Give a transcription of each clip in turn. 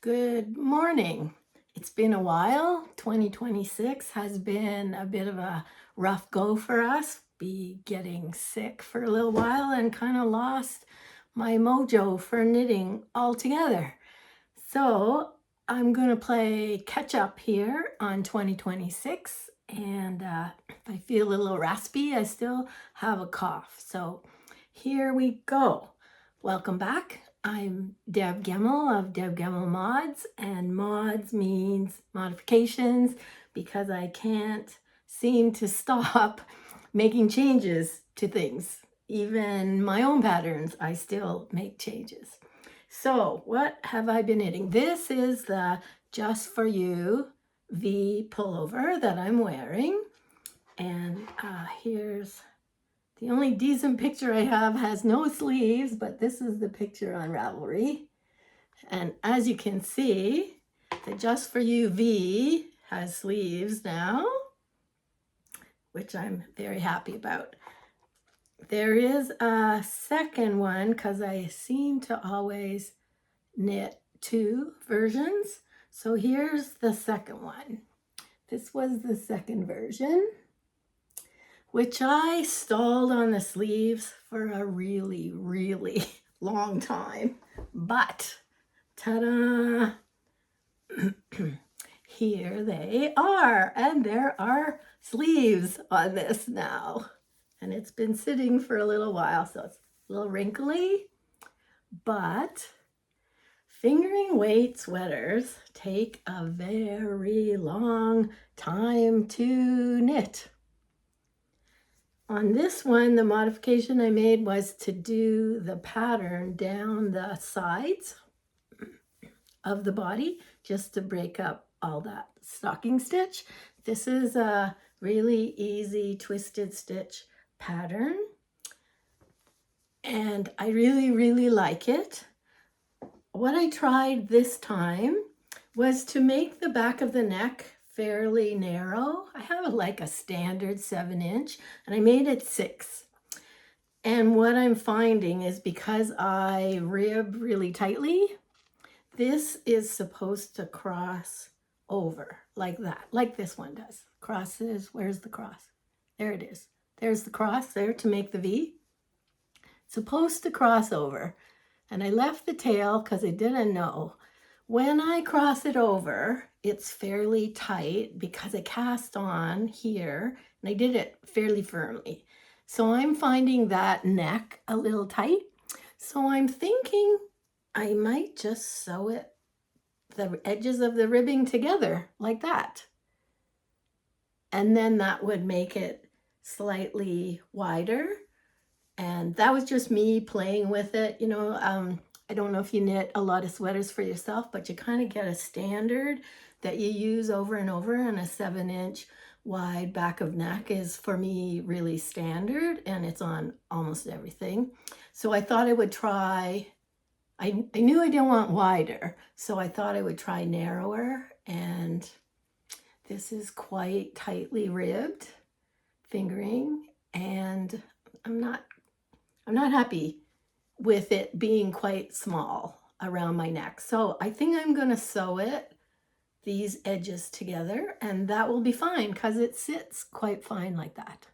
Good morning. It's been a while. 2026 has been a bit of a rough go for us. Be getting sick for a little while and kind of lost my mojo for knitting altogether. So I'm going to play catch up here on 2026. And if I feel a little raspy, I still have a cough. So here we go. Welcome back. I'm Deb Gemmel of Deb Gemmel Mods, and mods means modifications because I can't seem to stop making changes to things. Even my own patterns, I still make changes. So what have I been knitting? This is the Just For You V Pullover that I'm wearing. And here's the only decent picture I have has no sleeves, but this is the picture on Ravelry. And as you can see, the Just For You V has sleeves now, which I'm very happy about. There is a second one because I seem to always knit two versions. So here's the second one. This was the second version, which I stalled on the sleeves for a really, really long time. But ta-da! Here they are, and there are sleeves on this now. And it's been sitting for a little while, so it's a little wrinkly, but fingering weight sweaters take a very long time to knit. On this one, the modification I made was to do the pattern down the sides of the body just to break up all that stocking stitch. This is a really easy twisted stitch pattern, and I really, really like it. What I tried this time was to make the back of the neck fairly narrow. I have like a standard 7-inch, and I made it 6. And what I'm finding is because I rib really tightly, this is supposed to cross over like that, like this one does. Crosses, where's the cross? There it is. There's the cross there to make the V. It's supposed to cross over. And I left the tail because I didn't know. When I cross it over, it's fairly tight because I cast on here and I did it fairly firmly. So I'm finding that neck a little tight. So I'm thinking I might just sew it, the edges of the ribbing together like that. And then that would make it slightly wider. And that was just me playing with it. I don't know if you knit a lot of sweaters for yourself, but you kind of get a standard that you use over and over, and a 7-inch wide back of neck is for me really standard, and it's on almost everything. So I thought I would try, I knew I didn't want wider, so I thought I would try narrower, and this is quite tightly ribbed fingering, and I'm not happy with it being quite small around my neck. So I think I'm going to sew these edges together, and that will be fine because it sits quite fine like that.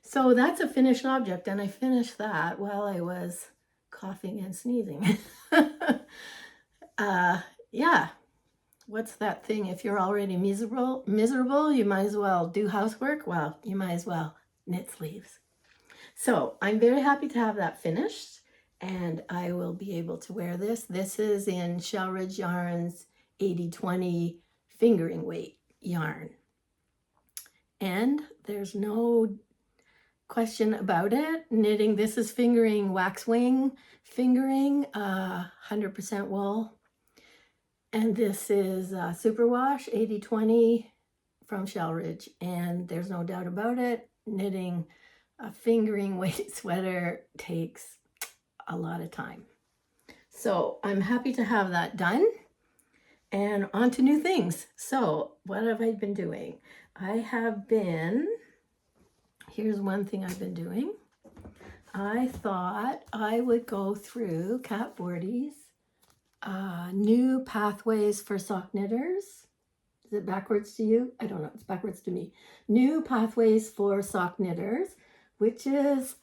So that's a finished object, and I finished that while I was coughing and sneezing. Yeah, what's that thing? If you're already miserable, you might as well do housework. Well, you might as well knit sleeves. So I'm very happy to have that finished, and I will be able to wear this. This is in Shellridge Yarn's 80/20 fingering weight yarn. And there's no question about it. Knitting, this is fingering waxwing fingering, 100% wool. And this is Superwash 80/20 from Shellridge. And there's no doubt about it, knitting a fingering weight sweater takes a lot of time. So I'm happy to have that done, and on to new things. So what have I been doing? Here's one thing I've been doing. I thought I would go through Cat Bourdi's New Pathways for Sock Knitters. Is it backwards to you? I don't know. It's backwards to me. New Pathways for Sock Knitters, which is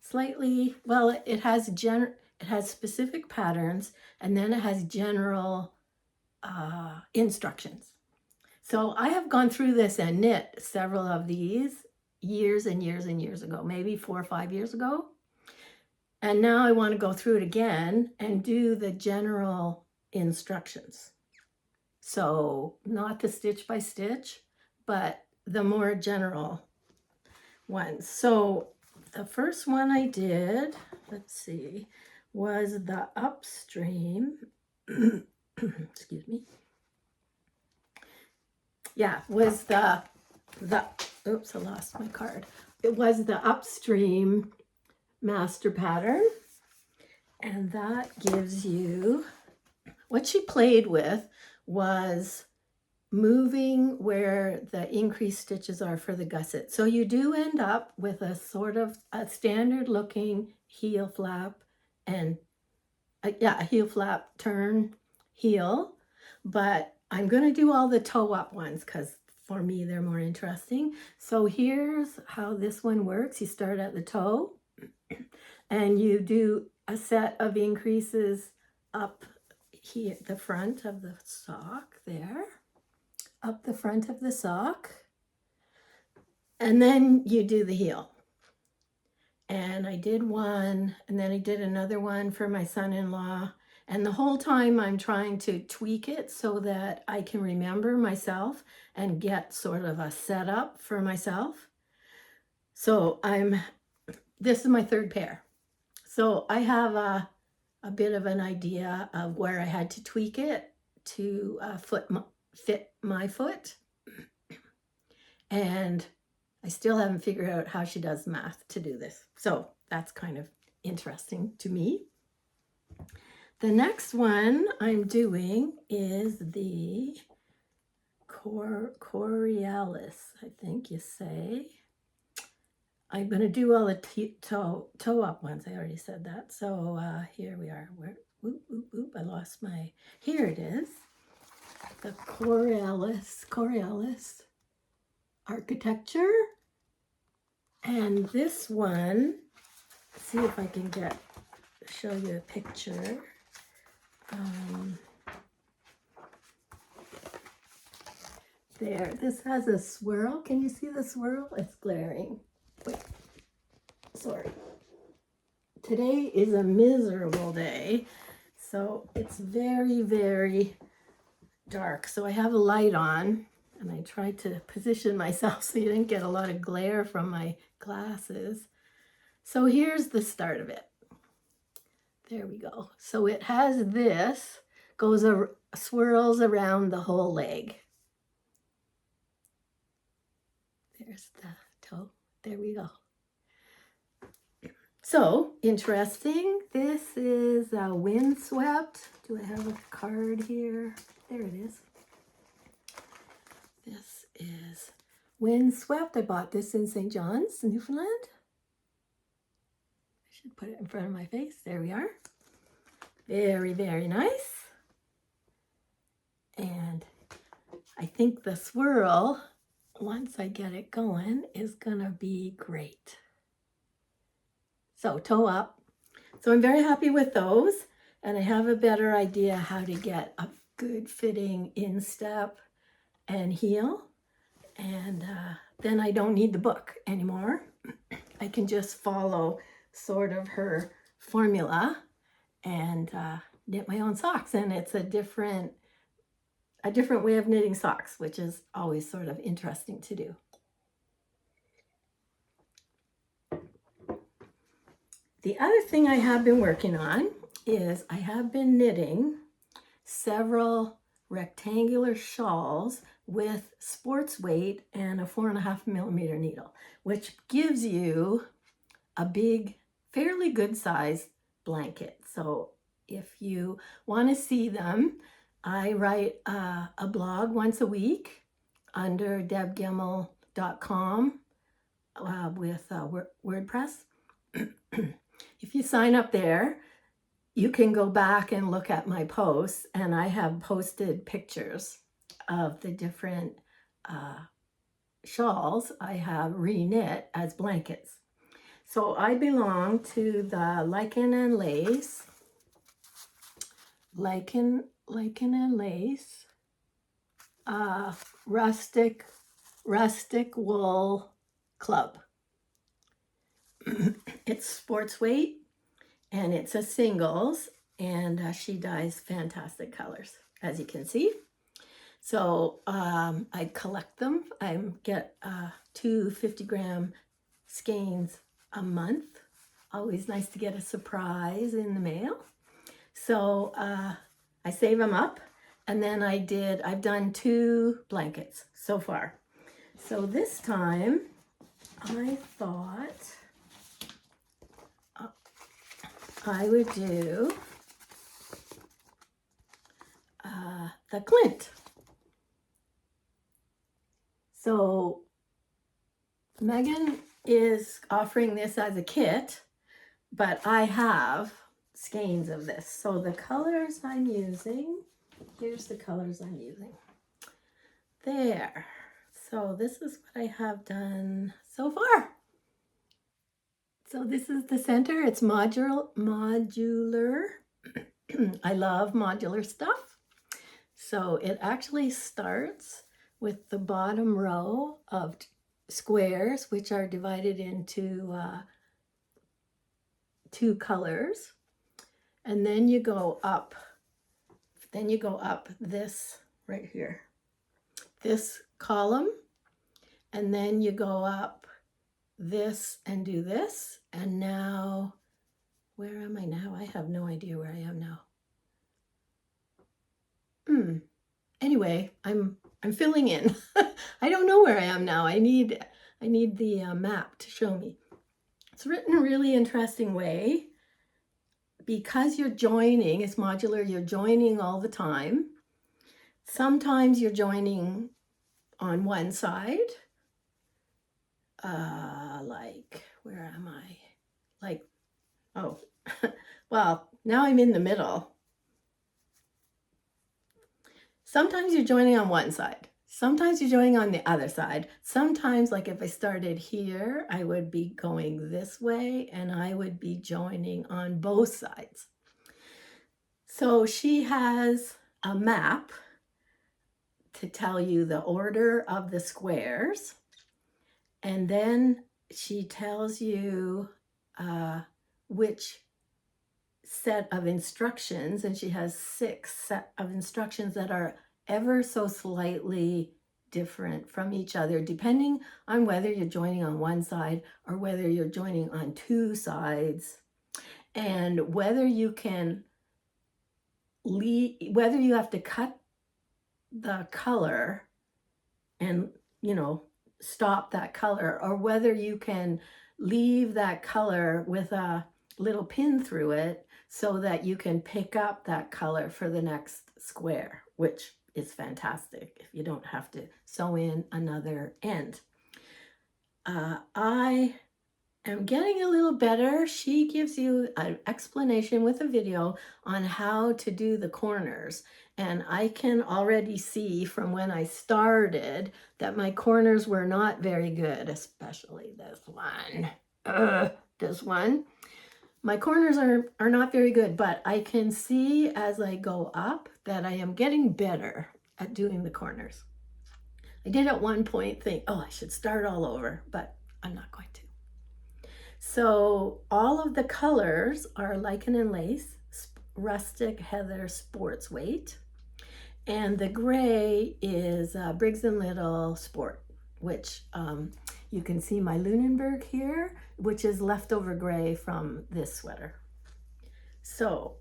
slightly, well, it has specific patterns, and then it has general instructions. So I have gone through this and knit several of these years and years and years ago, maybe 4 or 5 years ago. And now I want to go through it again and do the general instructions. So not the stitch by stitch, but the more general ones. So the first one I did, let's see, was the upstream. Excuse me. Yeah, was the oops, I lost my card. It was the upstream master pattern, and that gives you, what she played with was moving where the increased stitches are for the gusset. So you do end up with a sort of a standard looking heel flap and a heel flap turn heel, but I'm going to do all the toe up ones because for me they're more interesting. So here's how this one works. You start at the toe and you do a set of increases up here, the front of the sock there, up the front of the sock, and then you do the heel. And I did one, and then I did another one for my son-in-law, and the whole time I'm trying to tweak it so that I can remember myself and get sort of a setup for myself. So this is my third pair. So I have a bit of an idea of where I had to tweak it to fit my foot. And I still haven't figured out how she does math to do this. So that's kind of interesting to me. The next one I'm doing is the Cordials, I think you say. I'm going to do all the toe up ones. I already said that. So here we are. I lost my, here it is. The Cordials Architecture. And this one, see if I can show you a picture. There, this has a swirl. Can you see the swirl? It's glaring. Wait, sorry. Today is a miserable day, so it's very, very dark. So I have a light on, and I tried to position myself so you didn't get a lot of glare from my glasses. So here's the start of it. There we go. So it has this, swirls around the whole leg. There's the toe. There we go. So interesting. This is a windswept. Do I have a card here? There it is. This is windswept. I bought this in St. John's, Newfoundland. I should put it in front of my face. There we are. Very, very nice. And I think the swirl, once I get it going, is gonna be great. So toe up. So I'm very happy with those, and I have a better idea how to get a good fitting instep and heel. And then I don't need the book anymore. I can just follow sort of her formula and knit my own socks. And it's a different way of knitting socks, which is always sort of interesting to do. The other thing I have been working on is I have been knitting several rectangular shawls with sports weight and a 4.5 millimeter needle, which gives you a big, fairly good size blanket. So if you want to see them, I write a blog once a week under debgemmel.com with WordPress. If you sign up there, you can go back and look at my posts, and I have posted pictures of the different shawls I have re-knit as blankets. So I belong to the Lichen and Lace, rustic wool club. It's sports weight, and it's a singles, and she dyes fantastic colors, as you can see. So I collect them. I get 2 50-gram skeins a month. Always nice to get a surprise in the mail. So I save them up, and then I've done 2 blankets so far. So this time I thought I would do the Clint. So Megan is offering this as a kit, but I have skeins of this. So the colors I'm using, here's the colors I'm using. There. So this is what I have done so far. So this is the center. It's modular. I love modular stuff. So it actually starts with the bottom row of squares, which are divided into 2 colors. And then you go up. Then you go up this right here, this column. And then you go up this and do this. And now, where am I now? I have no idea where I am now. Anyway, I'm filling in. I don't know where I am now. I need the map to show me. It's written a really interesting way. Because you're joining, it's modular, you're joining all the time. Sometimes you're joining on one side. Like, where am I? Like, oh, well, now I'm in the middle. Sometimes you're joining on one side. Sometimes you're joining on the other side. Sometimes, like if I started here, I would be going this way and I would be joining on both sides. So she has a map to tell you the order of the squares. And then she tells you which set of instructions, and she has 6 set of instructions that are ever so slightly different from each other, depending on whether you're joining on one side or whether you're joining on 2 sides, and whether you can whether you have to cut the color and, you know, stop that color, or whether you can leave that color with a little pin through it so that you can pick up that color for the next square, which is fantastic if you don't have to sew in another end. I am getting a little better. She gives you an explanation with a video on how to do the corners. And I can already see from when I started that my corners were not very good, especially this one. This one. My corners are not very good, but I can see as I go up that I am getting better at doing the corners. I did at one point think, oh, I should start all over, but I'm not going to. So all of the colors are Lichen and Lace, Rustic Heather Sports Weight, and the gray is Briggs & Little Sport, which you can see my Lunenburg here, which is leftover gray from this sweater. So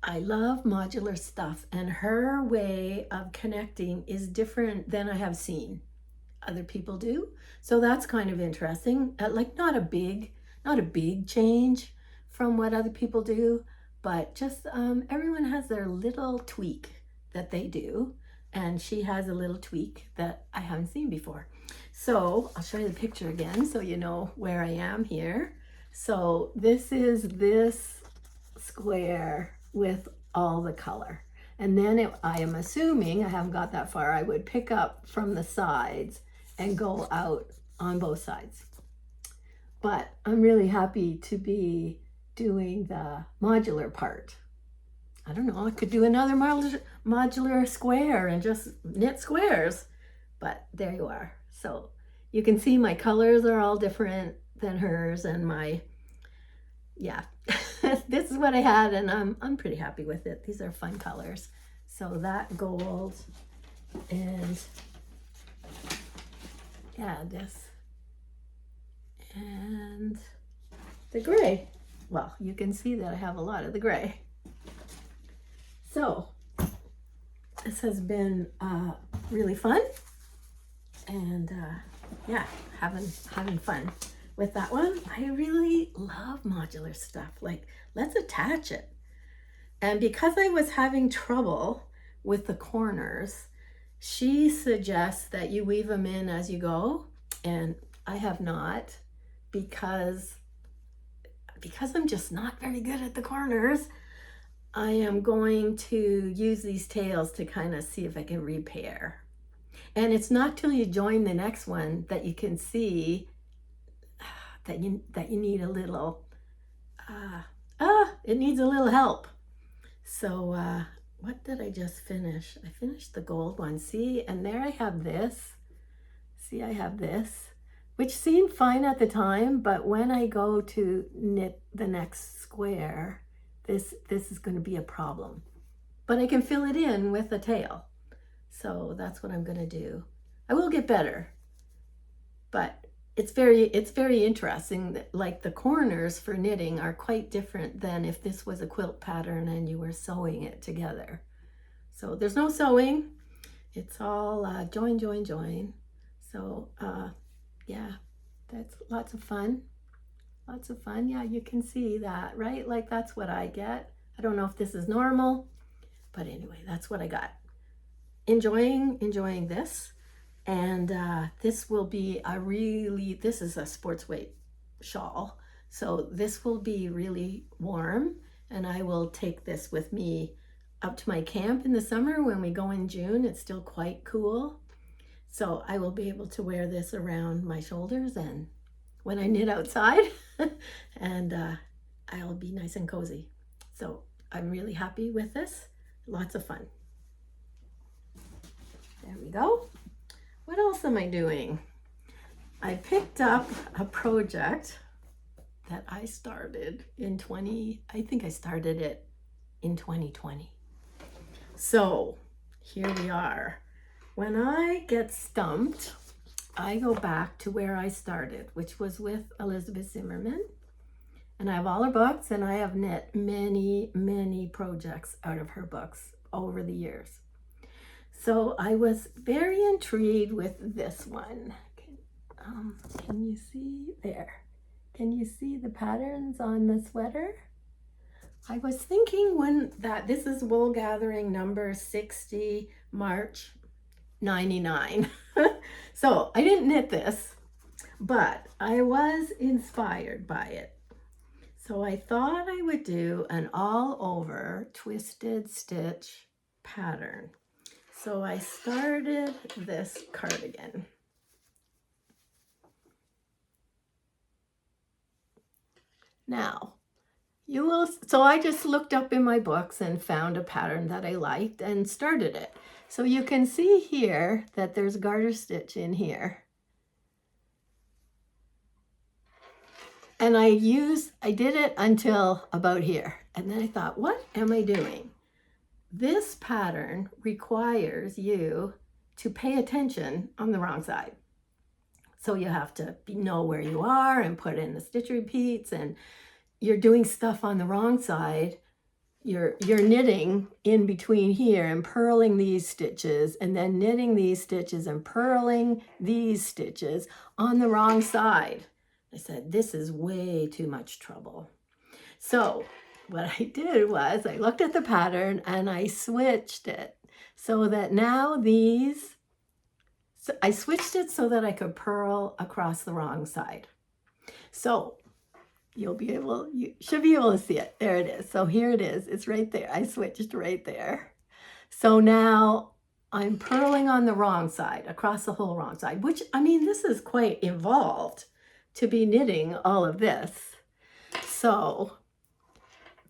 I love modular stuff, and her way of connecting is different than I have seen other people do. So that's kind of interesting. Like not a big change from what other people do, but just everyone has their little tweak that they do, and she has a little tweak that I haven't seen before. So I'll show you the picture again so you know where I am here. So this is this square with all the color. And then I am assuming, I haven't got that far, I would pick up from the sides and go out on both sides. But I'm really happy to be doing the modular part. I don't know, I could do another modular square and just knit squares, but there you are. So you can see my colors are all different than hers, and yeah, this is what I had, and I'm pretty happy with it. These are fun colors. So that gold and yeah, this and the gray. Well, you can see that I have a lot of the gray. So this has been really fun, and yeah, having fun with that one. I really love modular stuff. Like, let's attach it. And because I was having trouble with the corners, she suggests that you weave them in as you go, and I have not, because I'm just not very good at the corners. I am going to use these tails to kind of see if I can repair. And it's not till you join the next one that you can see that you need a little, it needs a little help. So what did I just finish? I finished the gold one. See, and there I have this. See, I have this, which seemed fine at the time, but when I go to knit the next square, this is going to be a problem. But I can fill it in with a tail. So that's what I'm going to do. I will get better, but it's very interesting that, like, the corners for knitting are quite different than if this was a quilt pattern and you were sewing it together. So there's no sewing. It's all join, join, join. So yeah, that's lots of fun. Lots of fun. Yeah, you can see that, right? Like, that's what I get. I don't know if this is normal, but anyway, that's what I got. Enjoying this. And this will be this is a sports weight shawl. So this will be really warm, and I will take this with me up to my camp in the summer. When we go in June, it's still quite cool. So I will be able to wear this around my shoulders and when I knit outside, and I'll be nice and cozy. So I'm really happy with this. Lots of fun. There we go. What else am I doing? I picked up a project that I started in I think I started it in 2020. So here we are. When I get stumped, I go back to where I started, which was with Elizabeth Zimmerman. And I have all her books, and I have knit many, many projects out of her books over the years. So I was very intrigued with this one. Can you see there? Can you see the patterns on the sweater? I was thinking this is wool gathering number 60, March 99. So I didn't knit this, but I was inspired by it. So I thought I would do an all over twisted stitch pattern. So I started this cardigan. Now, so I just looked up in my books and found a pattern that I liked and started it. So you can see here that there's garter stitch in here. And I did it until about here. And then I thought, what am I doing? This pattern requires you to pay attention on the wrong side. So you have to know where you are and put in the stitch repeats, and you're doing stuff on the wrong side. You're knitting in between here and purling these stitches, and then knitting these stitches and purling these stitches on the wrong side. I said, this is way too much trouble. So what I did was I looked at the pattern and I switched it so that now I switched it so that I could purl across the wrong side. So you should be able to see it. There it is. So here it is. It's right there. I switched right there. So now I'm purling on the wrong side, across the whole wrong side, which, I mean, this is quite involved to be knitting all of this. So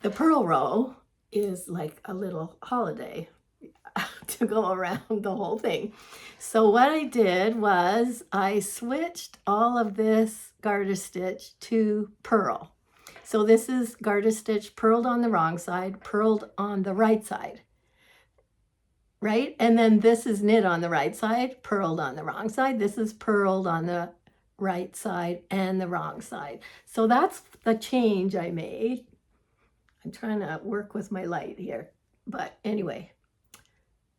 the purl row is like a little holiday to go around the whole thing. So what I did was I switched all of this garter stitch to purl. So this is garter stitch purled on the wrong side, purled on the right side, right? And then this is knit on the right side, purled on the wrong side. This is purled on the right side and the wrong side. So that's the change I made. I'm trying to work with my light here, but anyway.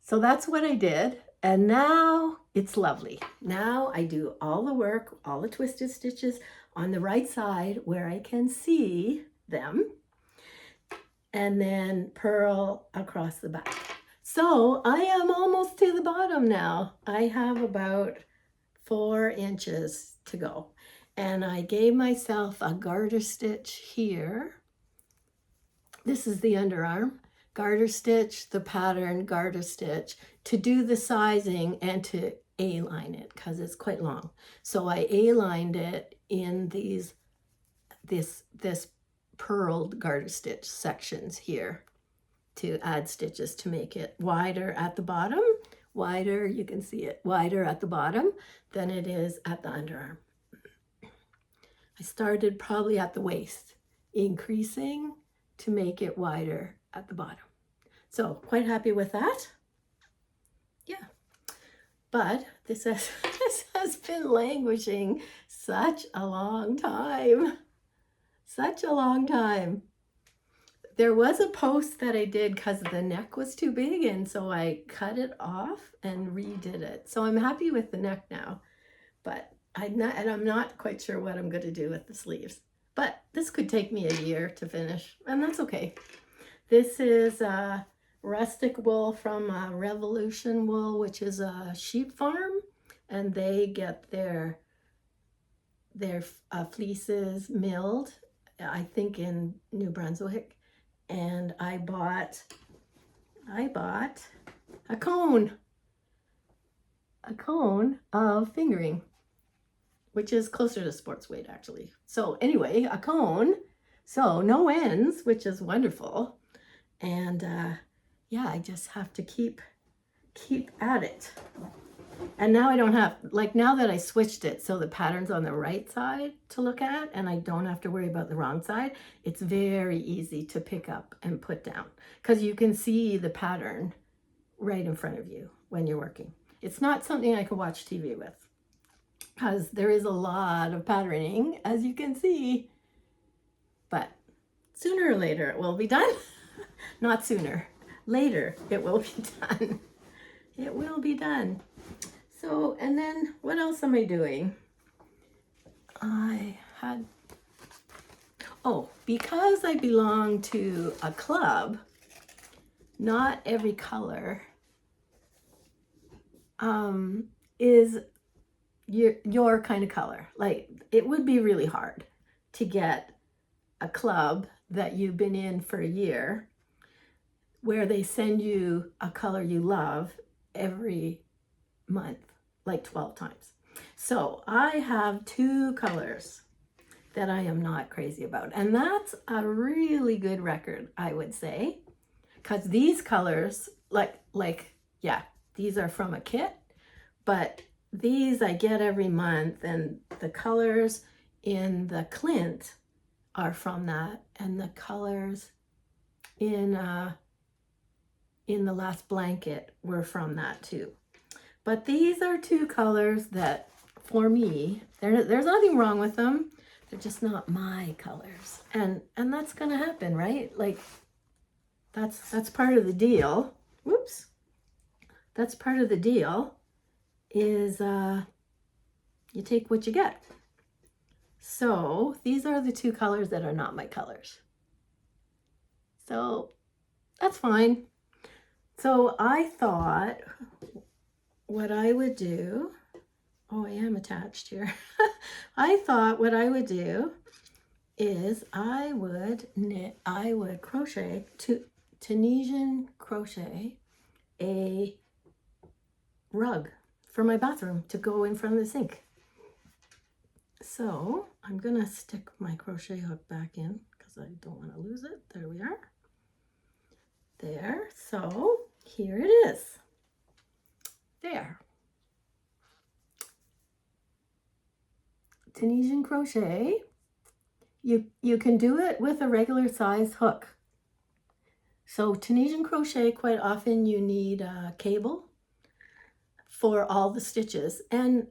So that's what I did, and now it's lovely. Now I do all the work, all the twisted stitches on the right side where I can see them, and then purl across the back. So I am almost to the bottom now. I have about 4 inches to go, and I gave myself a garter stitch here. This is the underarm. Garter stitch, the pattern, garter stitch, to do the sizing and to A-line it because it's quite long. So I A-lined it in this purled garter stitch sections here to add stitches to make it wider at the bottom, wider, you can see it, wider at the bottom than it is at the underarm. I started probably at the waist, increasing to make it wider at the bottom. So quite happy with that. Yeah, but this has been languishing such a long time. Such a long time. There was a post that I did because the neck was too big, and so I cut it off and redid it. So I'm happy with the neck now, but I'm not quite sure what I'm going to do with the sleeves. But this could take me a year to finish, and that's okay. This is rustic wool from Revolution Wool, which is a sheep farm, and they get their fleeces milled, I think in New Brunswick. And I bought a cone of fingering, which is closer to sports weight actually. So anyway, a cone, so no ends, which is wonderful. And yeah, I just have to keep at it. And now I don't have, like now that I switched it so the pattern's on the right side to look at and I don't have to worry about the wrong side, it's very easy to pick up and put down because you can see the pattern right in front of you when you're working. It's not something I can watch TV with because there is a lot of patterning, as you can see, but sooner or later it will be done. Not sooner, later it will be done. It will be done. So, and then what else am I doing? Because I belong to a club, not every color is your kind of color. Like, it would be really hard to get a club that you've been in for a year where they send you a color you love every month, like 12 times. So I have 2 colors that I am not crazy about, and that's a really good record, I would say, because these colors, yeah, these are from a kit, but these I get every month, and the colors in the Clint are from that, and the colors in the last blanket were from that too. But these are 2 colors that, for me, there's nothing wrong with them. They're just not my colors, and that's gonna happen, right? Like, that's part of the deal. Whoops, that's part of the deal. Is you take what you get. So these are the 2 colors that are not my colors. So that's fine. So I thought what I would do, oh, I am attached here. I thought what I would do is I would crochet Tunisian crochet a rug for my bathroom to go in front of the sink. So I'm gonna stick my crochet hook back in because I don't want to lose it. There we are. There, so here it is. There. Tunisian crochet. You can do it with a regular size hook. So Tunisian crochet, quite often you need a cable for all the stitches. And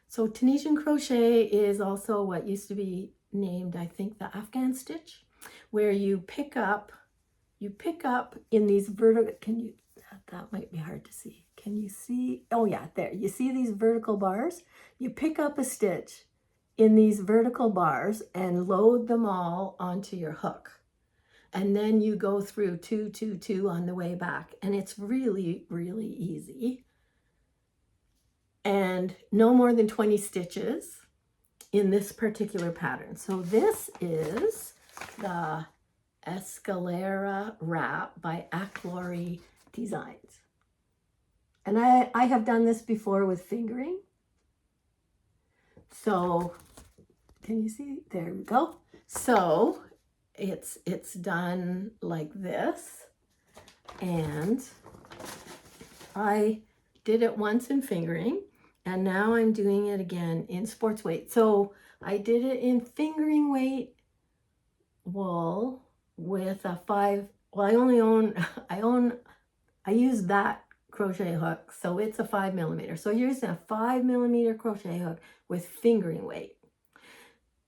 so Tunisian crochet is also what used to be named, I think, the Afghan stitch, where you pick up in these vertical, that might be hard to see. Can you see? Oh yeah, there. You see these vertical bars? You pick up a stitch in these vertical bars and load them all onto your hook. And then you go through 2, 2, 2 on the way back. And it's really, really easy. And no more than 20 stitches in this particular pattern. So this is the Escalera Wrap by Aclori Designs. And I have done this before with fingering. So can you see? There we go. So it's done like this. And I did it once in fingering, and now I'm doing it again in sports weight. So I did it in fingering weight wool with a 5, well, I use that crochet hook, so it's a 5mm. So you're using a 5mm crochet hook with fingering weight,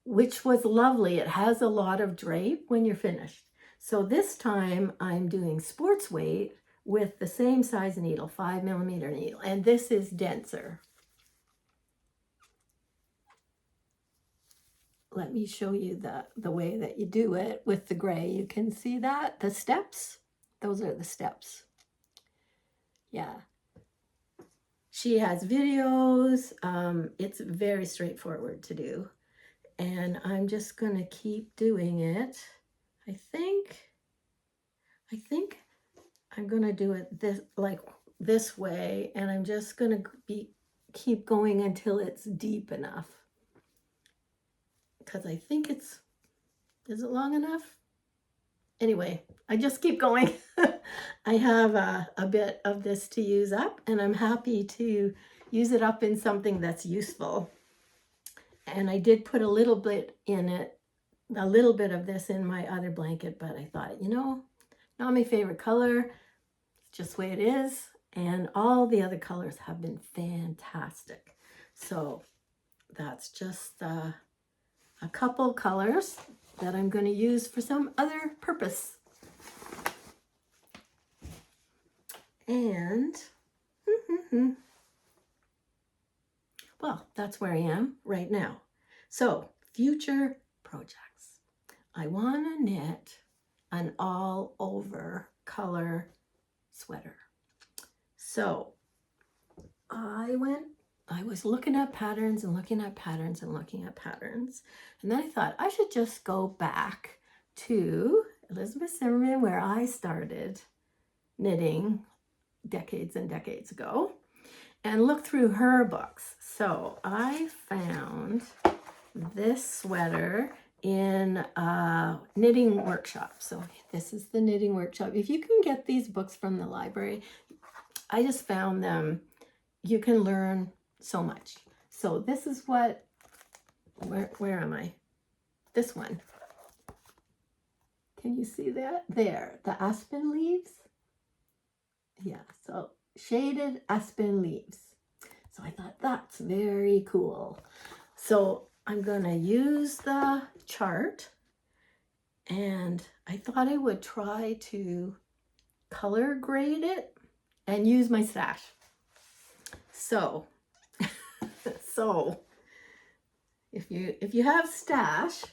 which was lovely. It has a lot of drape when you're finished. So this time I'm doing sports weight with the same size needle, 5mm needle, and this is denser. Let me show you the way that you do it with the gray. You can see that, the steps, those are the steps. Yeah. She has videos. It's very straightforward to do. And I'm just gonna keep doing it. I think I'm gonna do it this way, and I'm just gonna keep going until it's deep enough. Because I think is it long enough? Anyway, I just keep going. I have a bit of this to use up, and I'm happy to use it up in something that's useful. And I did put a little bit in it, a little bit of this in my other blanket, but I thought, not my favorite color. It's just the way it is. And all the other colors have been fantastic. So that's just a couple colors that I'm going to use for some other purpose. And well, that's where I am right now. So future projects. I want to knit an all over color sweater. So I was looking at patterns and looking at patterns and looking at patterns. And then I thought I should just go back to Elizabeth Zimmerman, where I started knitting decades and decades ago, and look through her books. So I found this sweater in a knitting workshop. So this is the knitting workshop. If you can get these books from the library, I just found them. You can learn so much. So this is what, where am I? This one. Can you see that? There, the aspen leaves. Yeah, so shaded aspen leaves. So I thought that's very cool. So I'm gonna use the chart, and I thought I would try to color grade it and use my stash. So, if you have stash,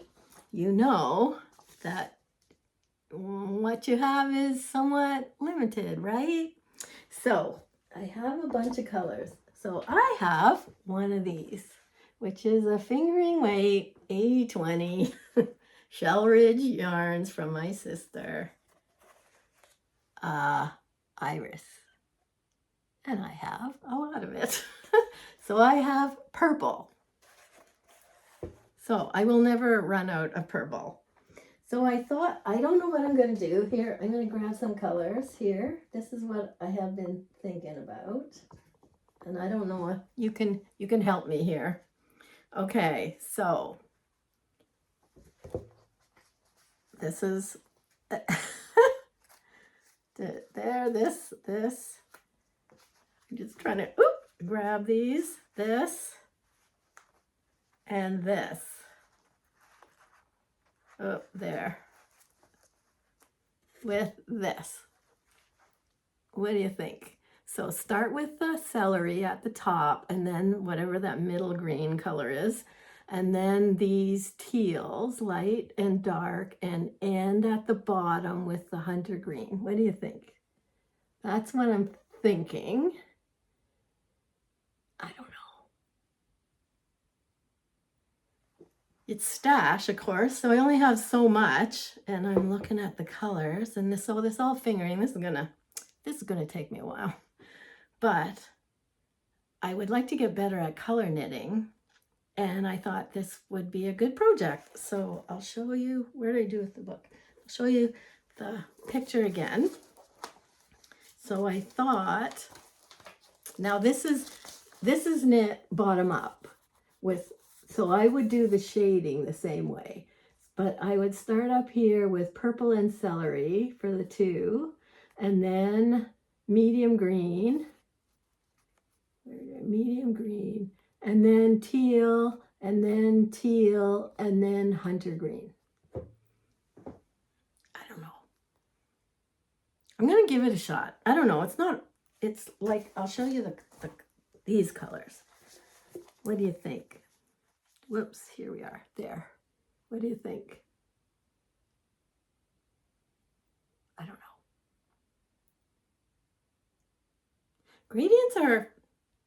you know that what you have is somewhat limited, right? So I have a bunch of colors. So I have one of these, which is a fingering weight 80/20 Shell Ridge yarns from my sister, Iris. And I have a lot of it. So I have purple. So I will never run out of purple. So I thought, I don't know what I'm going to do here. I'm going to grab some colors here. This is what I have been thinking about. And I don't know, you can help me here. Okay, so this is there, this. I'm just trying to grab these, this, and this. Oh, there. With this. What do you think? So start with the celery at the top, and then whatever that middle green color is, and then these teals, light and dark, and end at the bottom with the hunter green. What do you think? That's what I'm thinking. I don't know. It's stash, of course, so I only have so much, and I'm looking at the colors, and this all fingering. This is gonna take me a while, but I would like to get better at color knitting, and I thought this would be a good project. So I'll show you, where did I do with the book? I'll show you the picture again. So I thought, now this is knit bottom up with, so I would do the shading the same way, but I would start up here with purple and celery for the two, and then medium green, and then teal, and then hunter green. I don't know. I'm gonna give it a shot. I don't know. It's like, I'll show you these colors. What do you think? Whoops, here we are, there. What do you think? I don't know. Gradients are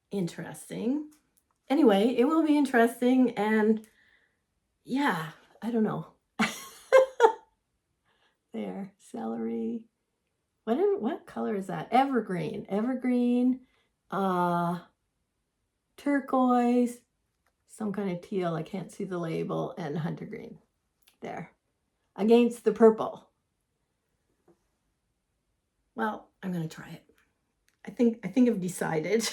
interesting. Anyway, it will be interesting, and yeah, I don't know. There, celery. What color is that? Evergreen, turquoise, some kind of teal, I can't see the label, and hunter green. There, against the purple. Well, I'm gonna try it. I think I've decided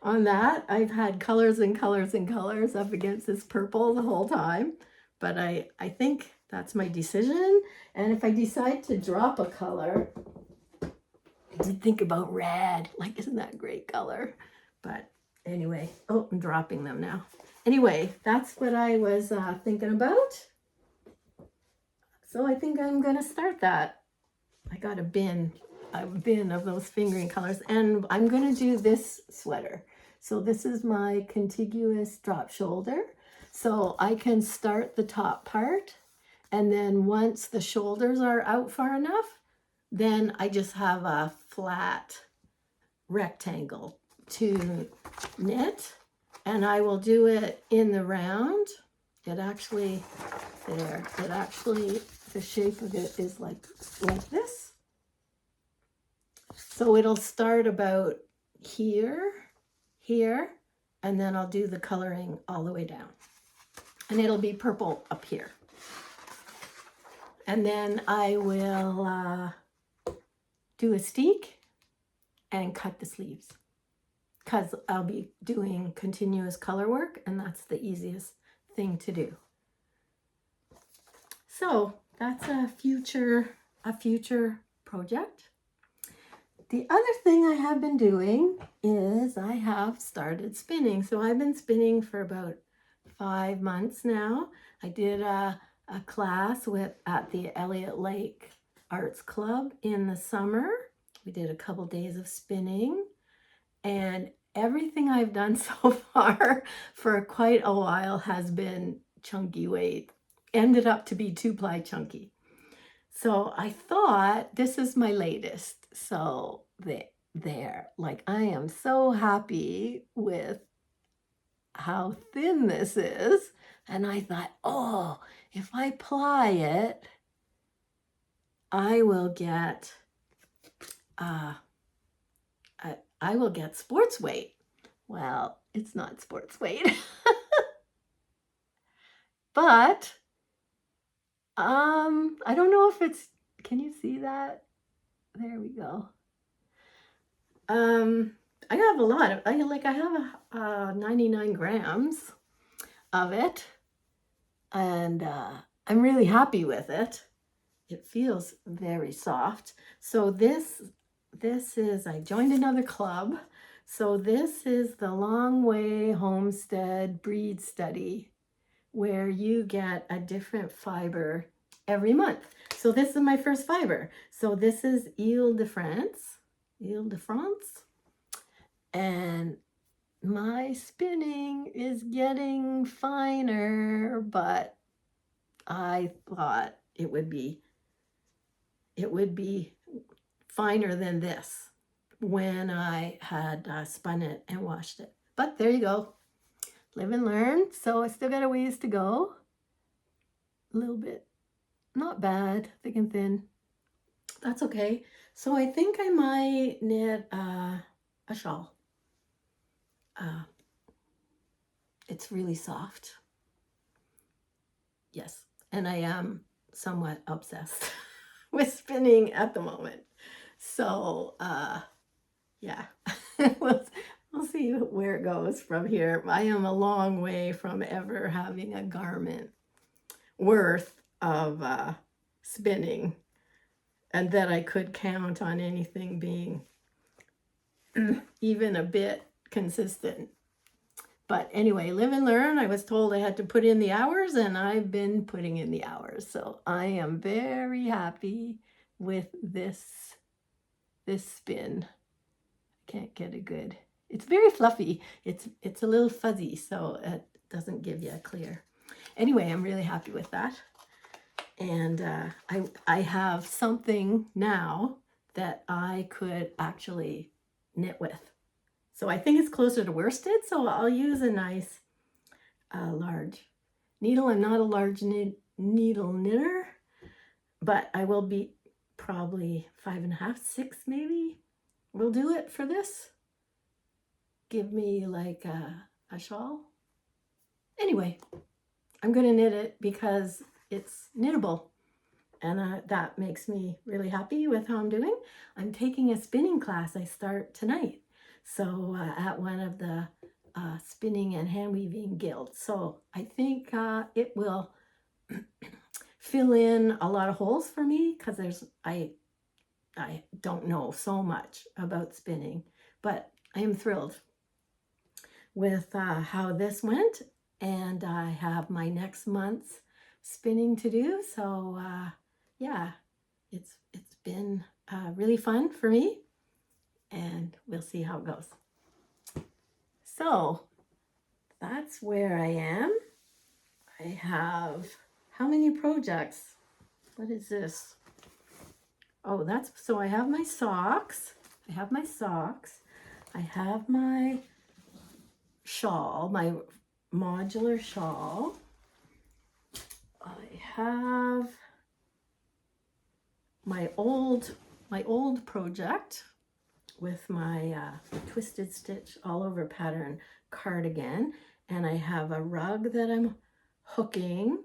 on that. I've had colors and colors and colors up against this purple the whole time, but I think that's my decision. And if I decide to drop a color, I did think about red. Like, isn't that a great color? But anyway, oh, I'm dropping them now. Anyway, that's what I was thinking about. So I think I'm gonna start that. I got a bin of those fingering colors, and I'm gonna do this sweater. So this is my contiguous drop shoulder. So I can start the top part, and then once the shoulders are out far enough, then I just have a flat rectangle to knit, and I will do it in the round. The shape of it is like this. So it'll start about here, and then I'll do the coloring all the way down. And it'll be purple up here. And then I will do a steek and cut the sleeves, because I'll be doing continuous color work, and that's the easiest thing to do. So that's a future project. The other thing I have been doing is I have started spinning. So I've been spinning for about 5 months now. I did a class at the Elliott Lake Arts Club in the summer. We did a couple days of spinning, and everything I've done so far for quite a while has been chunky weight. Ended up to be 2-ply chunky. So I thought, this is my latest. So there, like, I am so happy with how thin this is. And I thought, oh, if I ply it, I will get I will get sports weight. Well, it's not sports weight. But I don't know if it's, can you see that? There we go. I have a lot of, I have 99 grams of it, and I'm really happy with it. It feels very soft. So this is, I joined another club. So this is the Long Way Homestead Breed Study, where you get a different fiber every month. So this is my first fiber. So this is Ile de France. And my spinning is getting finer, but I thought it would be finer than this when I had spun it and washed it. But there you go. Live and learn. So I still got a ways to go. A little bit, not bad, thick and thin. That's okay. So I think I might knit a shawl. It's really soft. Yes, and I am somewhat obsessed with spinning at the moment. So yeah, we'll see where it goes from here. I am a long way from ever having a garment worth of spinning, and that I could count on anything being even a bit consistent. But anyway, live and learn. I was told I had to put in the hours, and I've been putting in the hours. So I am very happy with this spin. I can't get a good, it's very fluffy. It's a little fuzzy, so it doesn't give you a clear. Anyway, I'm really happy with that. And I have something now that I could actually knit with. So I think it's closer to worsted, so I'll use a nice large needle. I'm not a large needle knitter, but I will be probably 5.5, 6 maybe. We'll do it for this. Give me like a shawl. Anyway, I'm going to knit it because it's knittable. And that makes me really happy with how I'm doing. I'm taking a spinning class. I start tonight. So at one of the spinning and hand weaving guilds. So I think it will fill in a lot of holes for me, because I don't know so much about spinning, but I am thrilled with how this went, and I have my next month's spinning to do. So yeah, it's been really fun for me, and we'll see how it goes. So that's where I am. I have, how many projects? What is this? Oh, that's, so I have my socks. I have my shawl, my modular shawl. I have my old project with my twisted stitch all over pattern cardigan, and I have a rug that I'm hooking,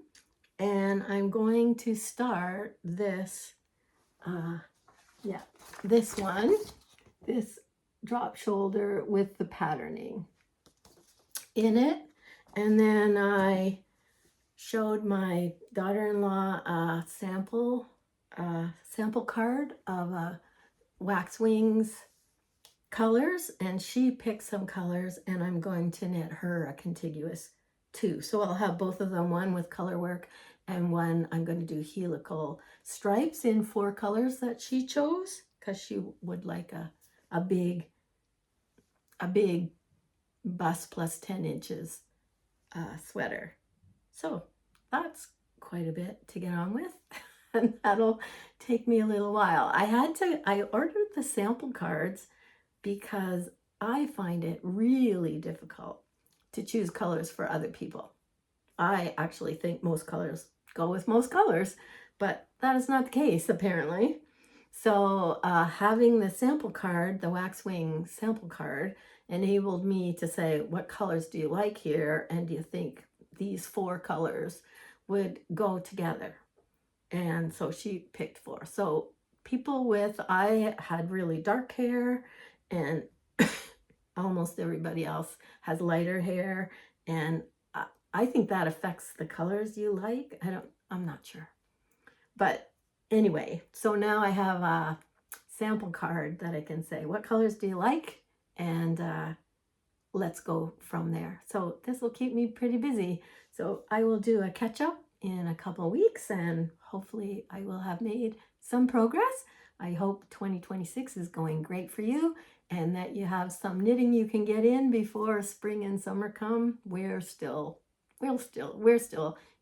and I'm going to start this this one, this drop shoulder with the patterning in it. And then I showed my daughter-in-law a sample card of Wax Wings colors, and she picked some colors, and I'm going to knit her a contiguous two. So I'll have both of them, one with color work and one I'm going to do helical stripes in 4 colors that she chose, because she would like a big bust plus 10 inches sweater. So that's quite a bit to get on with, and that'll take me a little while. I ordered the sample cards because I find it really difficult to choose colors for other people. I actually think most colors go with most colors, but that is not the case apparently. So having the sample card, the Waxwing sample card, enabled me to say, what colors do you like here? And do you think these 4 colors would go together? And so she picked 4. So people with, I had really dark hair, and almost everybody else has lighter hair, and I think that affects the colors you like. I'm not sure. But anyway, so now I have a sample card that I can say, what colors do you like? And let's go from there. So this will keep me pretty busy. So I will do a catch up in a couple of weeks, and hopefully I will have made some progress. I hope 2026 is going great for you, and that you have some knitting you can get in before spring and summer come. We're still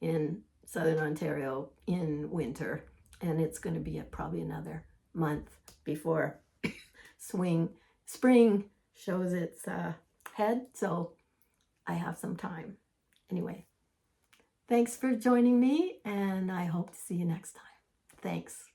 in Southern Ontario in winter, and it's going to be probably another month before spring shows its head, so I have some time. Anyway, thanks for joining me, and I hope to see you next time. Thanks.